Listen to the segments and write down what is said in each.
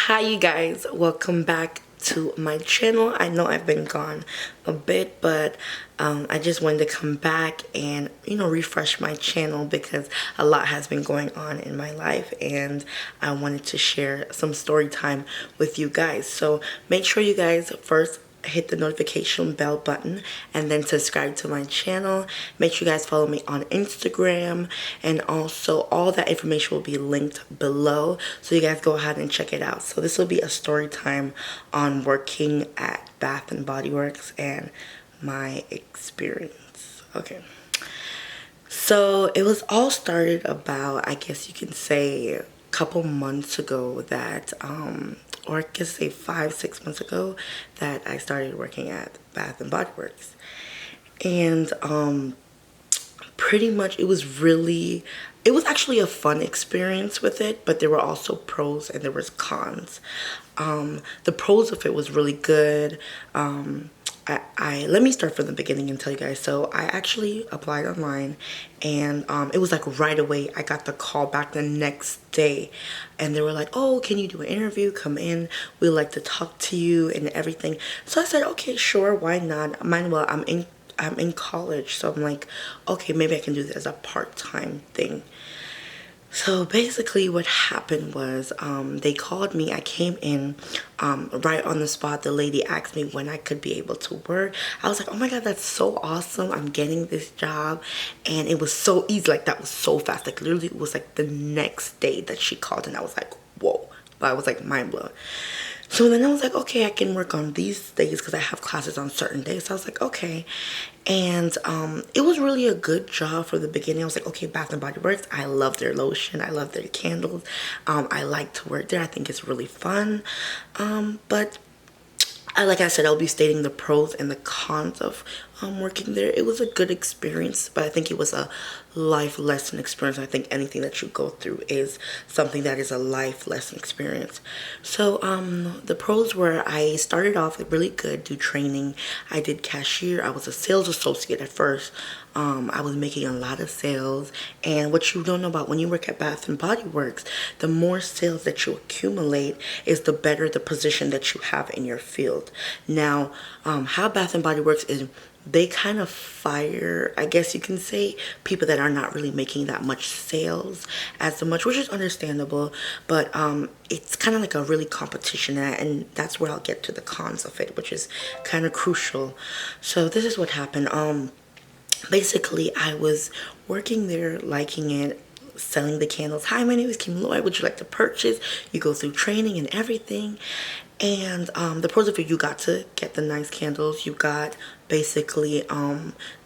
Hi you guys, welcome back to my channel. I know I've been gone a bit, but I just wanted to come back and refresh my channel because a lot has been going on in my life and I wanted to share some story time with you guys. So make sure you guys first hit the notification bell button and then subscribe to my channel. Make sure you guys follow me on Instagram, and also all that information will be linked below, so you guys go ahead and check it out. So this will be a story time on working at Bath and Body Works and my experience. Okay, so it was all started about, I guess you can say, a couple months ago that or I guess say 5-6 months ago that I started working at Bath and Body Works. And pretty much it was actually a fun experience with it, but there were also pros and there was cons. The pros of it was really good. Let me start from the beginning and tell you guys. So I actually applied online, and it was like right away. I got the call back the next day, and they were like, "Oh, can you do an interview? Come in. We'd like to talk to you and everything." So I said, "Okay, sure, why not? Mine, well, I'm in college, so I'm like, okay, maybe I can do this as a part-time thing." So basically what happened was they called me. I came in right on the spot. The lady asked me when I could be able to work. I was like, oh my god, that's so awesome. I'm getting this job. And it was so easy. Like, that was so fast. Like, literally it was like the next day that she called, and I was like, whoa. But I was like mind blown. So then I was like, okay, I can work on these days because I have classes on certain days. So I was like, okay. And it was really a good job for the beginning. I was like, okay, Bath and Body Works. I love their lotion. I love their candles. I like to work there. I think it's really fun. But like I said, I'll be stating the pros and the cons of working there. It was a good experience, but I think it was a life lesson experience. I think anything that you go through is something that is a life lesson experience. So the pros were, I started off really good, do training. I did cashier. I was a sales associate at first. I was making a lot of sales, and what you don't know about when you work at Bath and Body Works, the more sales that you accumulate is the better the position that you have in your field. Now, how Bath and Body Works is, they kind of fire, I guess you can say, people that are not really making that much sales as much, which is understandable, but it's kind of like a really competition, and that's where I'll get to the cons of it, which is kind of crucial. So this is what happened. Basically, I was working there, liking it, selling the candles. Hi, my name is KIMLEEROSE. Would you like to purchase? You go through training and everything. And the pros of it, you got to get the nice candles. You got basically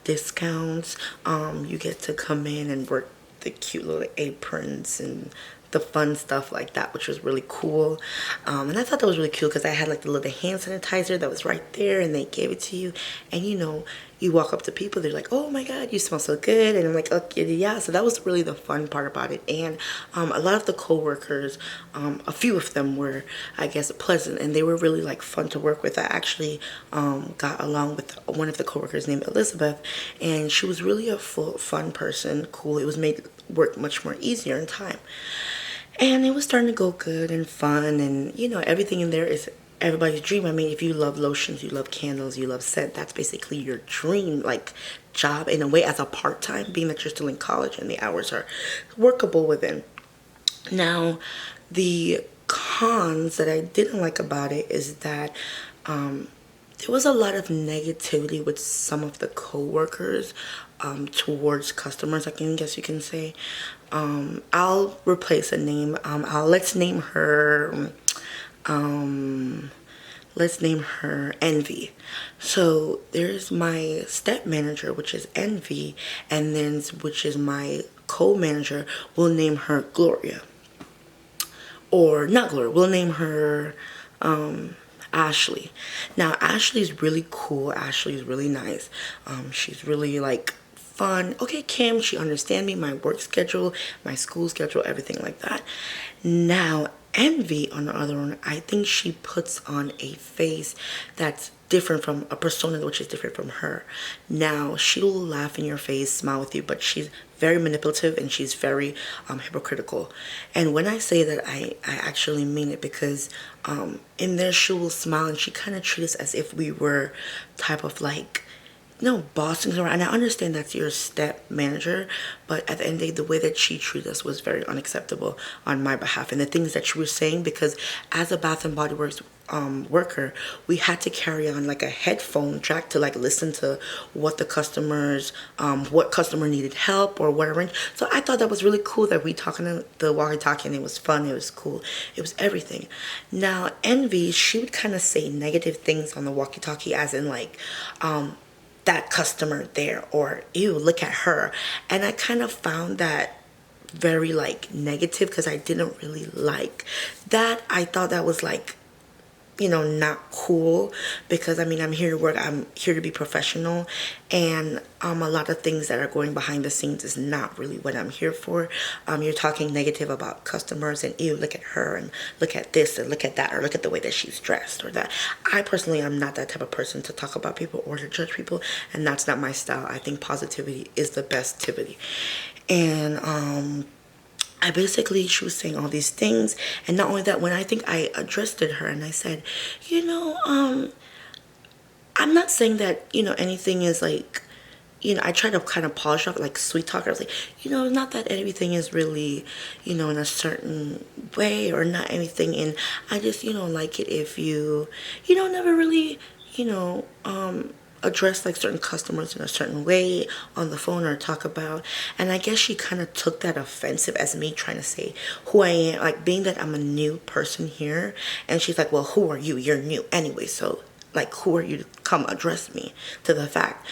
discounts. You get to come in and work the cute little aprons and the fun stuff like that, which was really cool. And I thought that was really cool because I had like the little hand sanitizer that was right there, and they gave it to you. And you walk up to people, they're like, oh my god, you smell so good. And I'm like, okay, yeah. So that was really the fun part about it. And a lot of the co-workers, a few of them were, I guess, pleasant, and they were really like fun to work with. I actually got along with one of the co-workers named Elizabeth, and she was really a fun person, cool. It was made work much more easier in time. And it was starting to go good and fun, and everything in there is everybody's dream. I mean, if you love lotions, you love candles, you love scent, that's basically your dream, like, job in a way, as a part-time, being that you're still in college and the hours are workable within. Now, the cons that I didn't like about it is that there was a lot of negativity with some of the co-workers towards customers, I guess you can say. I'll replace a name. Let's name her Envy. So there's my step manager, which is Envy, and then which is my co-manager. We'll name her Gloria, or not Gloria. We'll name her Ashley. Now, Ashley's really cool. Ashley's really nice. She's really like fun. Okay, Kim, she understands me, my work schedule, my school schedule, everything like that. Now, Envy, on the other one, I think she puts on a face that's different from a persona which is different from her. Now she'll laugh in your face, smile with you, but she's very manipulative and she's very hypocritical. And when I say that, I actually mean it, because in there she will smile and she kind of treats us as if we were type of like, no, bossing her. And I understand that's your step manager, but at the end of the day, the way that she treated us was very unacceptable on my behalf. And the things that she was saying, because as a Bath and Body Works worker, we had to carry on like a headphone jack to like listen to what the customers, what customer needed help or whatever. So I thought that was really cool that we talking to the walkie-talkie, and it was fun, it was cool, it was everything. Now Envy, she would kind of say negative things on the walkie-talkie, as in like, that customer there, or ew, look at her. And I kind of found that very like negative, because I didn't really like that. I thought that was like, you know, not cool, because I mean, I'm here to work, I'm here to be professional, and a lot of things that are going behind the scenes is not really what I'm here for. You're talking negative about customers, and ew, look at her, and look at this, and look at that, or look at the way that she's dressed, or that. I personally am not that type of person to talk about people or to judge people, and that's not my style. I think positivity is the best activity. And I basically, she was saying all these things, and not only that, when I think I addressed her and I said, you know, I'm not saying that, you know, anything is like, you know, I try to kind of polish off like sweet talk. I was like, you know, not that everything is really, you know, in a certain way, or not anything, and I just, you know, like it if you know, never really, you know, address like certain customers in a certain way on the phone or talk about. And I guess she kind of took that offensive as me trying to say who I am, like being that I'm a new person here. And she's like, well, who are you? You're new anyway, so like, who are you to come address me, to the fact.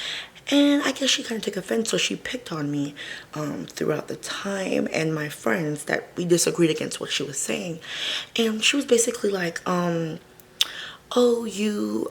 And I guess she kind of took offense, so she picked on me throughout the time, and my friends, that we disagreed against what she was saying. And she was basically like, oh, you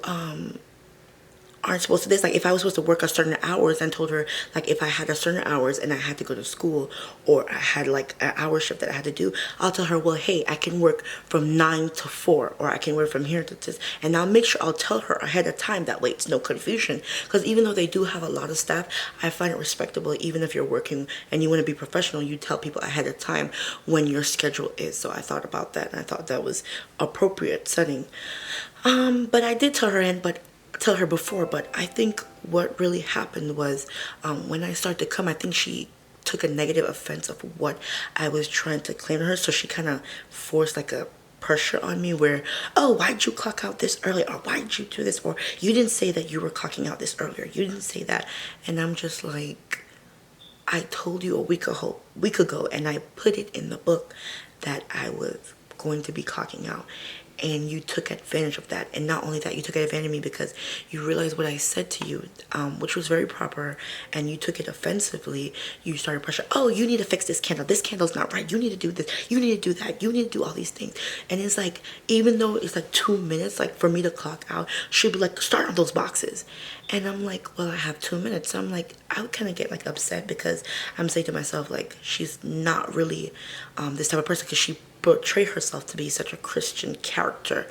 aren't supposed to this. Like, if I was supposed to work a certain hours, and told her like, if I had a certain hours and I had to go to school, or I had like an hour shift that I had to do, I'll tell her, well, hey, I can work from 9 to 4, or I can work from here to this, and I'll make sure I'll tell her ahead of time, that way it's no confusion. Because even though they do have a lot of staff, I find it respectable, even if you're working and you want to be professional, you tell people ahead of time when your schedule is. So I thought about that, and I thought that was appropriate setting. But I did tell her before, but I think what really happened was, when I started to come, I think she took a negative offense of what I was trying to claim to her, so she kind of forced like a pressure on me where, oh, why'd you clock out this early, or why'd you do this, or you didn't say that you were clocking out this earlier, you didn't say that. And I'm just like, I told you a week ago, and I put it in the book that I was going to be clocking out, and you took advantage of that. And not only that, you took advantage of me because you realized what I said to you, which was very proper, and you took it offensively. You started pressure, oh, you need to fix this candle's not right, you need to do this, you need to do that, you need to do all these things. And it's like, even though it's like 2 minutes like for me to clock out, she'd be like, start on those boxes. And I'm like, well, I have 2 minutes. So I'm like, I would kind of get like upset, because I'm saying to myself, like, she's not really this type of person, because she portray herself to be such a Christian character,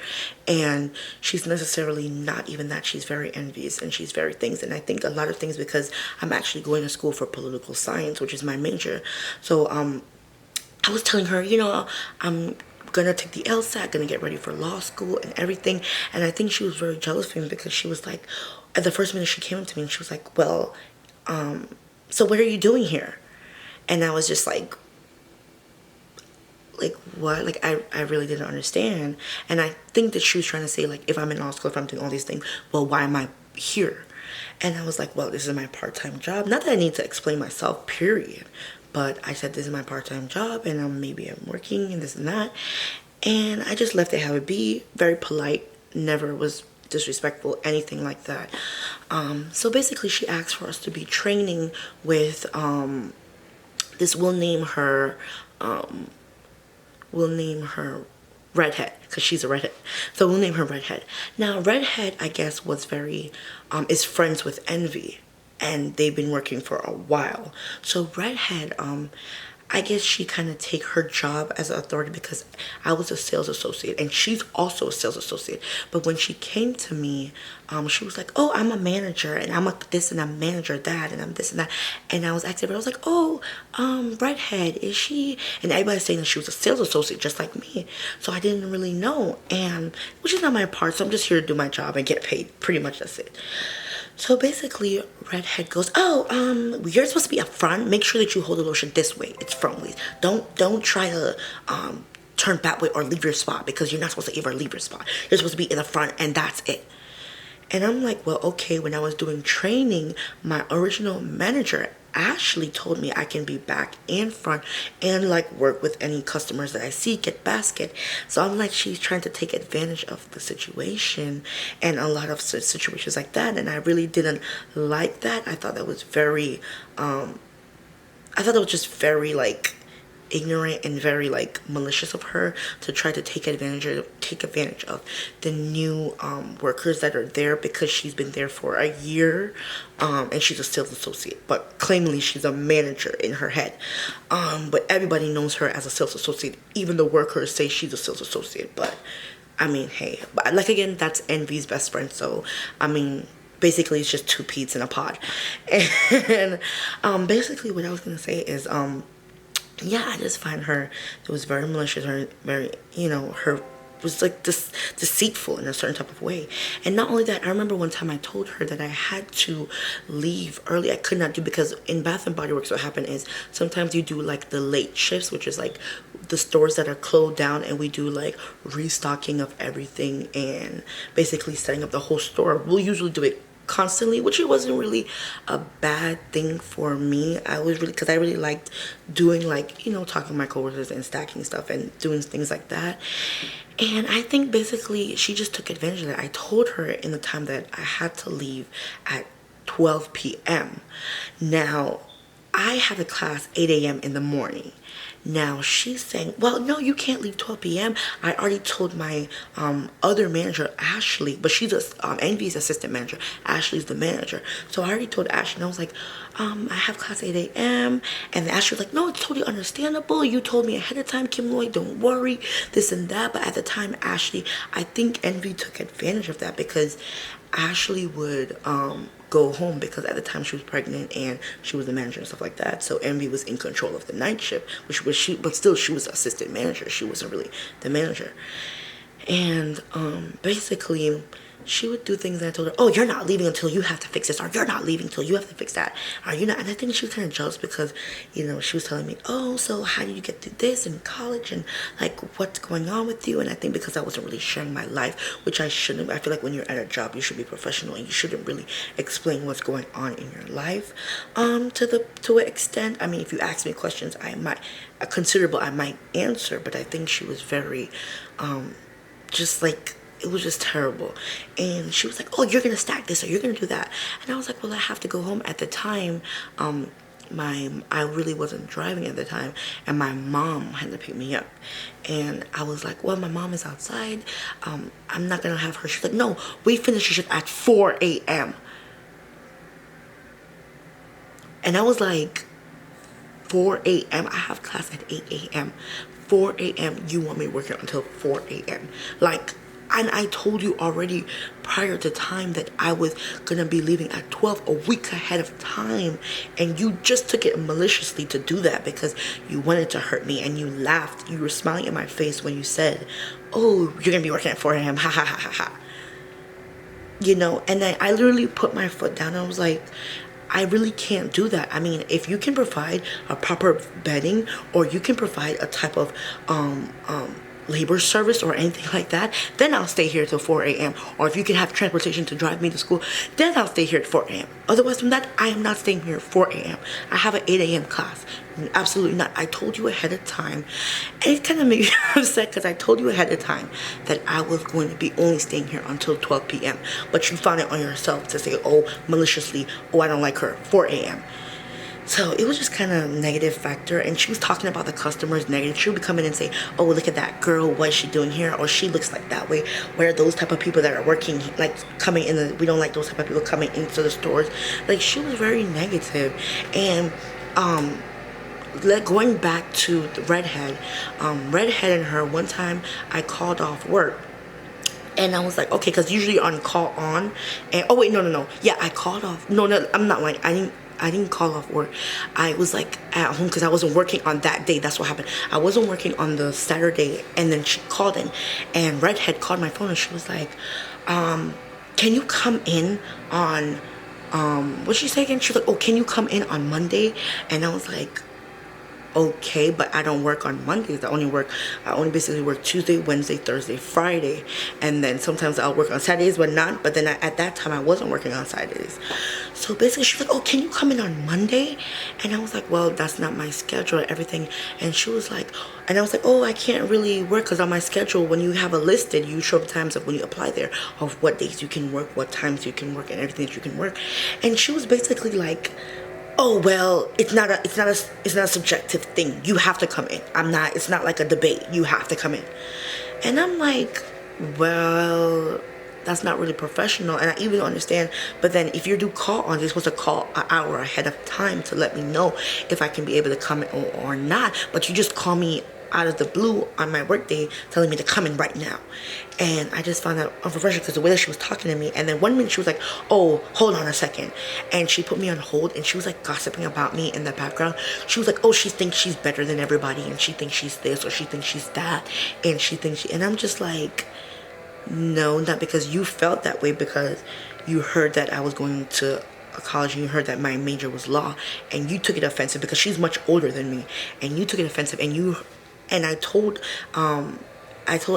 and she's necessarily not even that. She's very envious, and she's very things. And I think a lot of things, because I'm actually going to school for political science, which is my major. So I was telling her, you know, I'm gonna take the LSAT, gonna get ready for law school and everything. And I think she was very jealous of me, because she was like, at the first minute she came up to me and she was like, well, so what are you doing here? And I was just like what? Like, I really didn't understand. And I think that she was trying to say, like, if I'm in law school, if I'm doing all these things, well, why am I here? And I was like, well, this is my part-time job. Not that I need to explain myself, period. But I said, this is my part-time job, and maybe I'm working and this and that. And I just left it how it be. Very polite. Never was disrespectful, anything like that. So basically, she asked for us to be training with this, we'll name her Redhead, because she's a redhead. So we'll name her Redhead. Now, Redhead, I guess, was very, is friends with Envy, and they've been working for a while. So Redhead, I guess she kind of take her job as an authority because I was a sales associate and she's also a sales associate. But when she came to me, she was like, "Oh, I'm a manager and I'm a this and I'm manager that and I'm this and that." And I was active. I was like, "Oh, redhead, is she?" And everybody's saying that she was a sales associate just like me. So I didn't really know, and which is not my part. So I'm just here to do my job and get paid. Pretty much that's it. So basically, redhead goes, "Oh, you're supposed to be up front. Make sure that you hold the lotion this way. It's frontways. Don't try to turn back way or leave your spot because you're not supposed to ever leave your spot. You're supposed to be in the front, and that's it." And I'm like, well, okay, when I was doing training, my original manager Ashley told me I can be back in front and like work with any customers that I see, get basket. So I'm like, she's trying to take advantage of the situation and a lot of situations like that. And I really didn't like that. I thought that was very, I thought that was just very like ignorant and very like malicious of her to try to take advantage of the new workers that are there because she's been there for a year, and she's a sales associate, but claimingly she's a manager in her head, but everybody knows her as a sales associate. Even the workers say she's a sales associate. But I mean, hey, but like again, that's Envy's best friend, so I mean, basically it's just two peas in a pod. And basically what I was gonna say is yeah, I just find her, it was very malicious, very, you know, her was like this deceitful in a certain type of way. And not only that, I remember one time I told her that I had to leave early. I could not do, because in Bath and Body Works what happened is sometimes you do like the late shifts, which is like the stores that are closed down, and we do like restocking of everything and basically setting up the whole store. We'll usually do it constantly, which it wasn't really a bad thing for me. I was really, because I really liked doing, like, you know, talking to my coworkers and stacking stuff and doing things like that. And I think basically she just took advantage of that. I told her in the time that I had to leave at 12 p.m. Now I have a class 8 a.m. in the morning. Now she's saying, well, no, you can't leave 12 p.m. I already told my other manager, Ashley, but she's Envy's assistant manager. Ashley's the manager. So I already told Ashley, and I was like, I have class 8 a.m. And Ashley was like, no, it's totally understandable. You told me ahead of time, Kim Lloyd, don't worry, this and that. But at the time, Ashley, I think Envy took advantage of that because Ashley would go home, because at the time she was pregnant and she was the manager and stuff like that. So Envy was in control of the night shift, which was she, but still she was assistant manager. She wasn't really the manager. And basically she would do things, and I told her, oh, you're not leaving until you have to fix this, or you're not leaving until you have to fix that, or you're not. And I think she was kind of jealous because, you know, she was telling me, oh, so how do you get through this in college, and like what's going on with you? And I think because I wasn't really sharing my life, which I shouldn't. I feel like when you're at a job, you should be professional and you shouldn't really explain what's going on in your life to an extent. I mean, if you ask me questions, I might answer, but I think she was very just like, it was just terrible. And she was like, oh, you're gonna stack this or you're gonna do that. And I was like, well, I have to go home. At the time, I really wasn't driving at the time, and my mom had to pick me up. And I was like, well, my mom is outside, I'm not gonna have her. She's like, no, we finish the shift at 4 a.m. And I was like, 4 a.m. I have class at 8 a.m. 4 a.m. you want me working until 4 a.m. like, and I told you already prior to time that I was gonna be leaving at 12, a week ahead of time, and you just took it maliciously to do that because you wanted to hurt me, and you laughed. You were smiling in my face when you said, oh, you're gonna be working at 4 a.m. ha ha ha ha ha. You know, and then I literally put my foot down and I was like, I really can't do that. I mean, if you can provide a proper bedding, or you can provide a type of labor service or anything like that, then I'll stay here till 4 a.m. Or if you can have transportation to drive me to school, then I'll stay here at 4 a.m. Otherwise from that, I am not staying here at 4 a.m. I have an 8 a.m. class. Absolutely not. I told you ahead of time. And it kind of made me upset because I told you ahead of time that I was going to be only staying here until 12 p.m. But you found it on yourself to say, oh, maliciously, oh, I don't like her, 4 a.m. So it was just kind of negative factor. And she was talking about the customers negative. She would come in and say, oh, look at that girl, what is she doing here? Or she looks like that way. Where those type of people that are working, like coming in, we don't like those type of people coming into the stores. Like, she was very negative. And going back to the redhead, redhead and her, one time I called off work. And I was like, okay, because usually on call on, and oh wait, no, yeah, I called off. No, I'm not lying. I didn't call off work. I was like at home because I wasn't working on that day. That's what happened. I wasn't working on the Saturday, and then she called in, and redhead called my phone, and she was like, can you come in on, what'd she say again? She was like, oh, can you come in on Monday? And I was like, okay, but I don't work on Mondays. I only basically work Tuesday, Wednesday, Thursday, Friday, and then sometimes I'll work on Saturdays, but not. But then at that time I wasn't working on Saturdays. So basically she was like, oh, can you come in on Monday? And I was like, well, that's not my schedule and everything. And she was like, and I was like, oh, I can't really work because on my schedule, when you have a listed, you show the times of when you apply there of what days you can work, what times you can work, and everything that you can work. And she was basically like, oh, well, it's not a subjective thing. You have to come in. It's not like a debate. You have to come in. And I'm like, well, that's not really professional. And I even understand, but then if you do call on, you're supposed to call an hour ahead of time to let me know if I can be able to come in or not. But you just call me out of the blue on my work day telling me to come in right now. And I just found that unprofessional because the way that she was talking to me. And then 1 minute she was like, oh, hold on a second. And she put me on hold, and she was like gossiping about me in the background. She was like, oh, she thinks she's better than everybody, and she thinks she's this, or she thinks she's that, and she thinks and I'm just like, no, not because you felt that way, because you heard that I was going to a college and you heard that my major was law, and you took it offensive because she's much older than me, and you took it offensive. And I told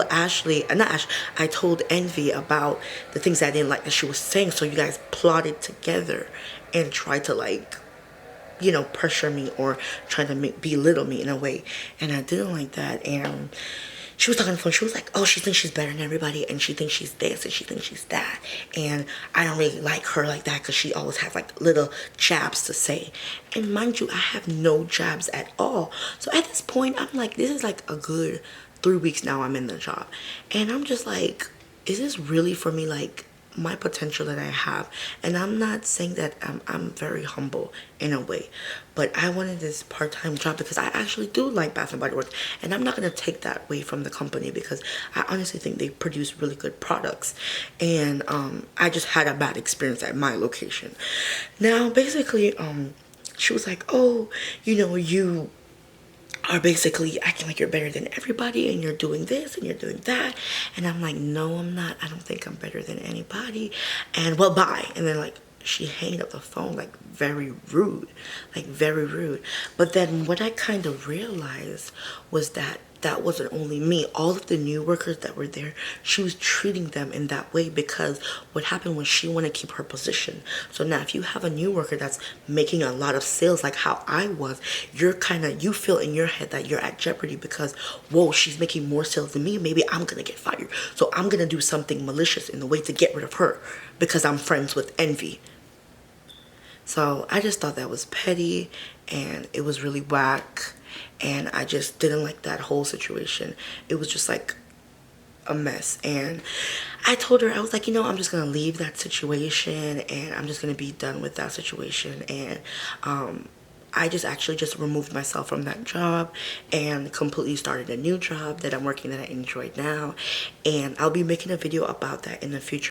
Ashley, not Ashley, I told Envy about the things I didn't like that she was saying. So you guys plotted together and tried to, like, you know, pressure me or try to belittle me in a way. And I didn't like that. And she was talking on the phone. She was like, oh, she thinks she's better than everybody, and she thinks she's this, and she thinks she's that. And I don't really like her like that because she always has like little jabs to say. And mind you, I have no jabs at all. So at this point, I'm like, this is like a good 3 weeks now I'm in the job. And I'm just like, is this really for me? Like, my potential that I have. And I'm not saying that I'm very humble in a way, but I wanted this part-time job because I actually do like Bath and Body Works, and I'm not going to take that away from the company because I honestly think they produce really good products. And I just had a bad experience at my location. Now basically she was like, oh, you know, you are basically acting like you're better than everybody, and you're doing this and you're doing that. And I'm like, no, I'm not. I don't think I'm better than anybody. And well, bye. And then like she hanged up the phone, like very rude, like very rude. But then what I kind of realized was that that wasn't only me. All of the new workers that were there, she was treating them in that way because what happened was she wanted to keep her position. So now if you have a new worker that's making a lot of sales like how I was, you feel in your head that you're at jeopardy because, whoa, she's making more sales than me. Maybe I'm going to get fired. So I'm going to do something malicious in the way to get rid of her because I'm friends with Envy. So I just thought that was petty, and it was really whack, and I just didn't like that whole situation. It was just like a mess. And I told her, I was like, you know, I'm just gonna leave that situation, and I'm just gonna be done with that situation. And I just actually just removed myself from that job and completely started a new job that I'm working that I enjoy now, and I'll be making a video about that in the future.